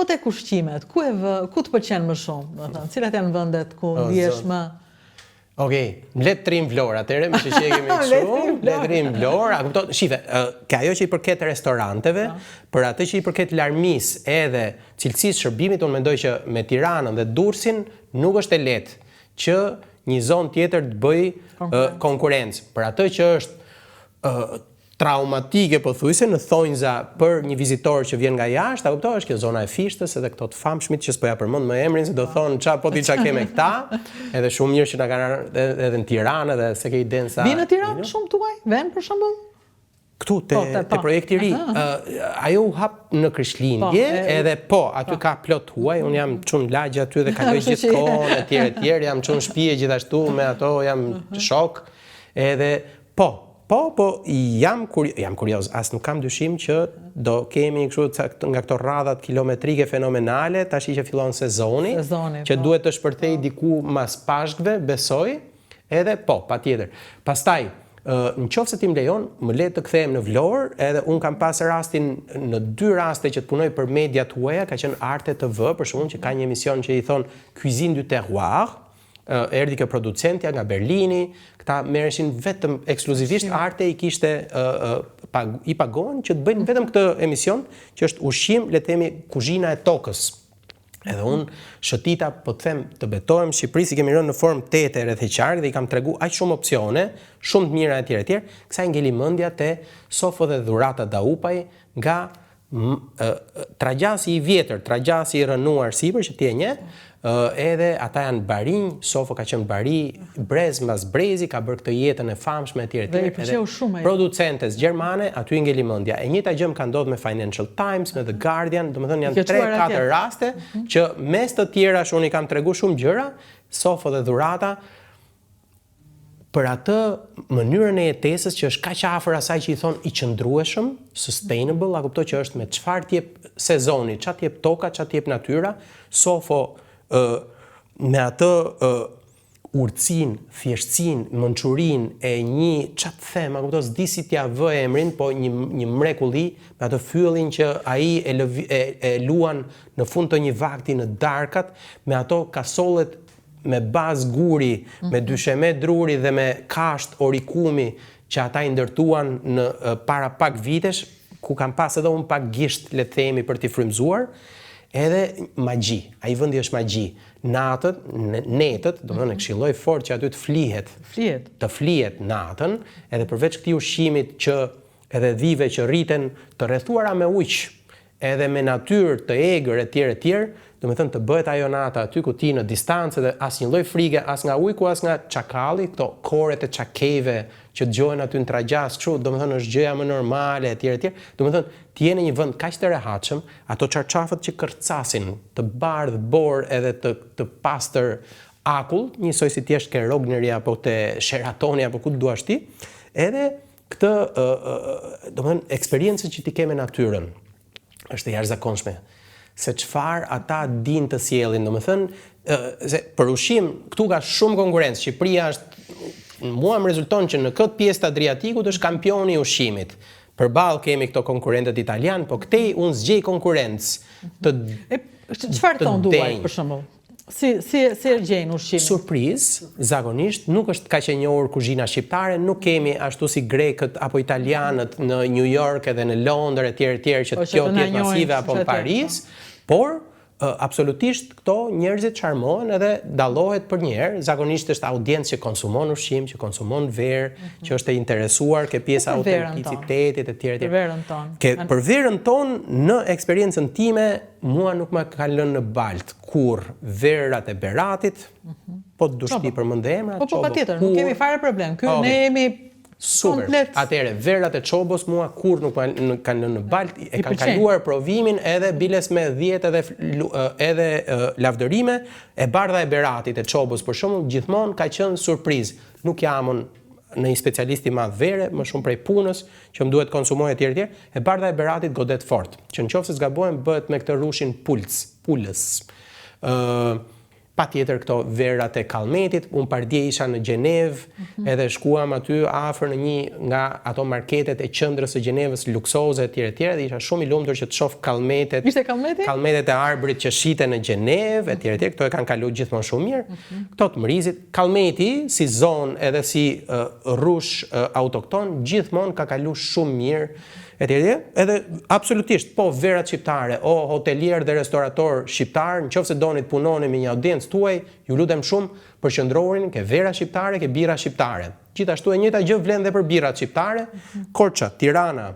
shko tek ushqimet, ku të pëlqen më shumë? Cilat janë vendet ku ndihesh më? Okej, le të rrim Vlorë, atëherë me që kemi kështu, le të rrim Vlorë, a kupton? Shife, ka ajo që i përket restoranteve, për atë që i përket larmisë edhe cilësisë shërbimit, unë mendoj që me Tiranën dhe Durrësin nuk është e lehtë që një zonë tjetër të bëj konkurrencë. Për atë që është traumatike pothuajse në thonjza për një vizitor që vjen nga jashtë, a kupton, është kjo zona e Fishtës edhe këto të famshmit që s'po ja përmend më emrin se do thonë ç'a keme këta, edhe shumë mirë që na kanë edhe në Tiranë edhe se ke idenë sa. Vinë në Tiranë shumë tuaj, vend për shembull? Këtu te projekti i ri, ajo u hap në Krishtlindje, edhe aty ka plot huaj, un jam çun lagje aty dhe kaloj gjithkohon etj, jam çun shtëpi gjithashtu me ato, jam shok, edhe jam kurioz, as nuk kam dyshim që do kemi kështu nga këto radhat kilometrike fenomenale, tash që fillon sezoni, që duhet të shpërthej diku mas pashkve, besoj, edhe patjetër. Pastaj, në qoftë se ti më lejon, më le të kthehem në Vlorë, edhe un kam pas rastin në 2 raste që të punoj për media tuaja, ka qenë Arte TV, për shkakun që ka një emision që i thon Cuisine du Terroir, erdhi kjo producentja nga Berlini, këta merreshin vetëm ekskluzivisht Arte i kishte i pagon që të bëjnë vetëm këtë emision, që është ushqim, le të themi, kuzhina e tokës. Edhe unë shëtita, po të them, të betohem, Shqipëri si kemi rënë në formë tete rreth e qark dhe i kam tregu aq shumë opsione, shumë të mira etj. Kësaj ngeli mendja te Sofo dhe Dhurata Daupaj nga tragjasi i vjetër, tragjasi i rënuar sipër që ti e njeh, edhe ata janë barinj, Sofo ka qenë bari, brez mbas brezi, ka bërë këtë jetën e famshme etj. Edhe producentes gjermane, aty ngeli mendja. E njëjta gjë më ka ndodhur me Financial Times, me The Guardian, domethënë janë 3-4 raste që mes të tjerash unë i kam tregu shumë gjëra, Sofo dhe Dhurata, për atë mënyrën e jetesës që është kaq afër asaj që i thon i qëndrueshëm, sustainable, a kuptoj që është me çfarë t'jep sezoni, ç'a t'jep toka, ç'a t'jep natyra, Sofo me atë urtësinë, thjeshtësinë, mençurinë e një ç'a të them, a kuptoj, s'di si t'ia vë emrin, po një mrekulli me atë fyllin që ai e luan në fund të një vakti në darkat, me ato kasollet me bazë guri, me dysheme druri dhe me kasht orikumi që ata i ndërtuan në para pak vitesh, ku kam pas edhe unë pak gisht, le të themi, për t'i frymzuar, edhe magji. Ai vendi është magji. Netët, domethënë këshilloj fort që aty të flihet natën, edhe përveç këtij ushqimit që edhe dhive që rriten të rrethuara me ujq, edhe me natyrë të egër etj, domethënë të bëhet ajo nata aty ku ti në distancë dhe asnjë lloj frige, as nga ujku, as nga çakalli, këto koret e çakeve që dëgjohen aty në tragjas, kështu, domethënë është gjëja më normale etj. Domethënë ti je në një vend kaq të rehatshëm, ato çarçafët që kërcasin, të bardh bor edhe të pastër akull, njësoj si ti je ke Rogneri apo te Sheratoni apo ku duash ti, edhe këtë domethënë eksperiencën që ti ke me natyrën është e jashtëzakonshme. Se çfarë ata dinë të sjellin, domethënë, se për ushqim këtu ka shumë konkurrencë. Shqipëria është, mua më rezulton që në këtë pjesë të Adriatikut është kampioni i ushqimit. Përballë kemi këto konkurrentët italian, po këtej unë zgjej konkurrencë të çfarë ton duaj për shembull? Si e gjejnë ushqimin? Surprizë, zakonisht nuk është kaq e njohur kuzhina shqiptare, nuk kemi ashtu si grekët apo italianët në New York edhe në Londër etj që kjo tjetë masive apo në Paris, por absolutisht këto njerëzit charmohen edhe dallohet për një herë. Zakonisht është audiencë që konsumon ushqim, që konsumon verë, që është e interesuar ke pjesa autenticitetit etj. Për verën tonë, në eksperiencën time, mua nuk më ka lënë në balt kur verrat e Beratit, po dushti përmend emrat. Po patjetër, nuk kemi fare problem. Ky ne jemi super. Atëre, verrat e Çobos mua kur nuk kanë lënë në balt, e kanë kaluar provimin edhe biles me 10 edhe lavdërime, e bardha e Beratit e Çobos për shembull gjithmonë ka qenë surprizë. Nuk jamon në një specialist i madh vere, më shumë prej punës që më duhet konsumoj etj. E bardha e Beratit godet fort, që nëse zgabohem bëhet me këtë rushin pulës. patjetër këto verat e Kalmetit, unë pardje isha në Gjenevë, edhe shkuam aty afër në një nga ato marketet e qendrës së Gjenevës luksoze etj dhe isha shumë i lumtur që të shoh Kalmetet. Ishte Kalmeti? Kalmetet e arbërit që shiten në Gjenevë etj këto e kanë kaluar gjithmonë shumë mirë. Këto të Mërizit, Kalmeti si zonë edhe si rrush autokton gjithmonë ka kaluar shumë mirë. Edhe absolutisht, po verat shqiptare, o hotelier dhe restaurator shqiptar, nëse doni të punoni me një audiencë tuaj, ju lutem shumë përqendrohuni ke vera shqiptare, ke bira shqiptare. Gjithashtu e njëjta gjë vlen dhe për birat shqiptare, Korça, Tirana.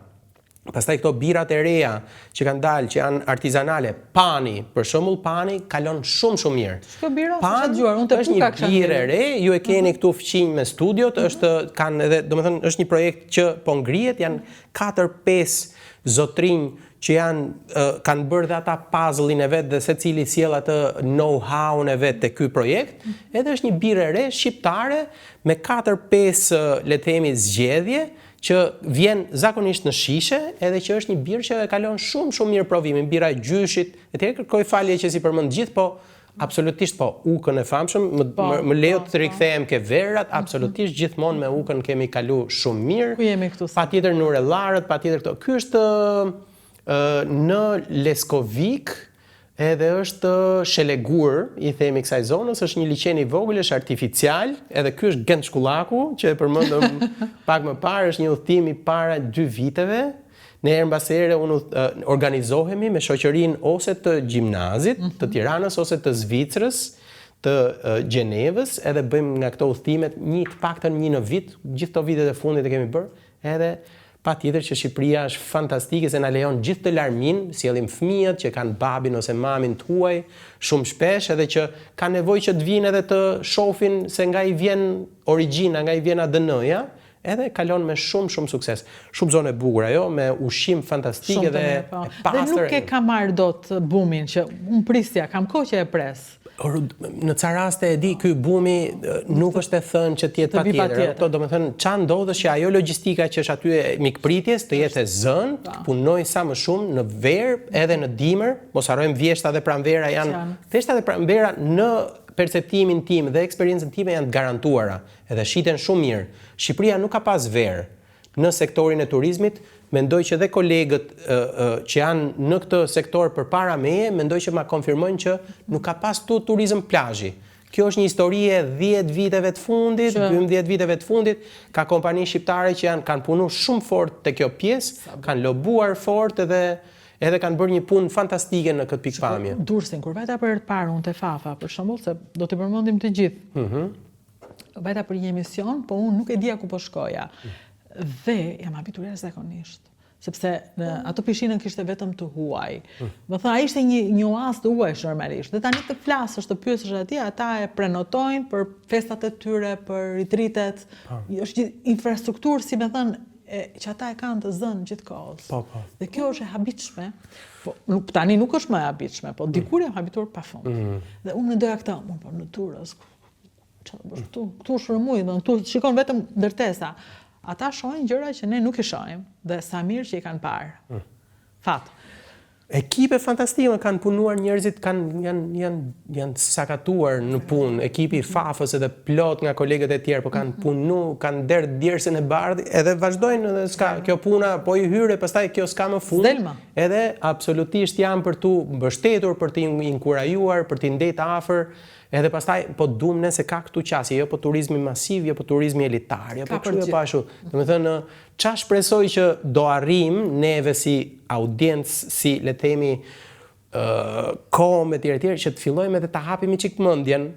Pastaj këto birat e reja që kanë dalë, që janë artizanale, Pani, për shembull Pani kalon shumë mirë. Ç'ka bira? Është një birë e re, ju e keni këtu fqinj me studiot, kanë edhe, domethënë është një projekt që po ngrihet, janë 4-5 zotrinj që kanë bërë dhe ata puzzle-in e vet dhe secili sjell atë know-how-n e vet te ky projekt, edhe është një birë e re shqiptare me 4-5 le të themi zgjedhje që vjen zakonisht në shishe, edhe që është një birë që e kalon shumë mirë provimin, bira e gjyshit, kërkoj falje që si përmend gjithë, po absolutisht po, Ukën e famshëm, më lejo të rikthehem ke verat, absolutisht gjithmonë me Ukën kemi kalu shumë mirë. Ku jemi këtu? Patjetër Nurellarët, patjetër këto. Ky është në Leskovik, edhe është Shelegur, i themi kësaj zonës, është një liçen i vogël, është artificial, edhe ky është Gent Shkullaku, që e përmendëm pak më parë, është një udhëtim i para 2 viteve. Ne herë mbas here unë organizohemi me shoqërinë ose të gjimnazit, të Tiranës ose të Zvicrës, të Gjenevës, edhe bëjmë nga këto udhëtimet të paktën një në vit, gjithë këto vitet e fundit e kemi bërë, edhe patjetër që Shqipëria është fantastike se na lejon gjithë të larmin, sjellim fëmijët që kanë babin ose mamin tuaj shumë shpesh, edhe që kanë nevojë që të vinë edhe të shohin se nga i vjen origjina, nga i vjen ADN-ja, edhe kalon me shumë sukses. Shumë zonë e bukur ajo, me ushqim fantastik edhe e pastër. Dhe nuk e ka marrë dot bumin që unë prisja, kam kohë që e pres. Në ca raste e di, ky bumi nuk është e thënë që të jetë patjetër. Do të thënë, ç'a ndodh që ajo logjistika që është aty e mikpritjes të jetë e zënë, të punoj sa më shumë në verë edhe në dimër, mos harrojmë vjeshta dhe pranvera vjeshta dhe pranvera në perceptimin tim dhe eksperiencën time janë të garantuara, edhe shiten shumë mirë. Shqipëria nuk ka pas verë në sektorin e turizmit. Mendoj që dhe kolegët që janë në këtë sektor përpara meje, mendoj që ma konfirmojnë që nuk ka pas turizëm plazhi. Kjo është një histori e 10 viteve të fundit, 12 viteve të fundit, ka kompani shqiptare që kanë punu shumë fort te kjo pjesë, kanë lobuar fort edhe kanë bërë një punë fantastike në këtë pikpamje. Durrësin, kur vajta për të parë unë te Fafa, për shembull, se do t'i përmendim të gjithë. Vajta për një emision, po unë nuk e dija ku po shkoja. Dhe jam habituar zakonisht, sepse ato pishinën kishte vetëm të huaj. Do thënë, ai ishte një oazë të huaj normalisht. Dhe tani të flasësh, të pyesësh atje, ata e prenotojnë për festat e tyre, për ritritet. Është infrastrukturë, si më thënë, që ata e kanë të zënë gjithkohës. Dhe kjo është e habitshme. Tani nuk është më e habitshme, po dikur jam habituar pafund. Dhe unë mendoja këtë, po në Durrës, këtu shërmuj, këtu shikon vetëm ndërtesa. Ata shohin gjëra që ne nuk i shohim dhe sa mirë që i kanë parë. Fat. Ekipe fantastike kanë punuar njerëzit, janë sakatuar në punë. Ekipi i Fafës edhe plot nga kolegët e tjerë, po kanë punu, kanë derë djersën e bardhë, edhe vazhdojnë edhe s'ka kjo puna, po i hyre, pastaj kjo s'ka më fund. Zdelma. Edhe absolutisht janë për tu mbështetur, për t'i inkurajuar, për t'i ndetë afër. Edhe pastaj po duam ne se ka këtu qasje, jo po turizmi masiv, jo po turizmi elitar, jo po kështu e pa ashtu. Domethënë, ç'a shpresoj që do arrim neve si audiencë, si le të themi kohë etj që të fillojmë edhe ta hapim çik mendjen,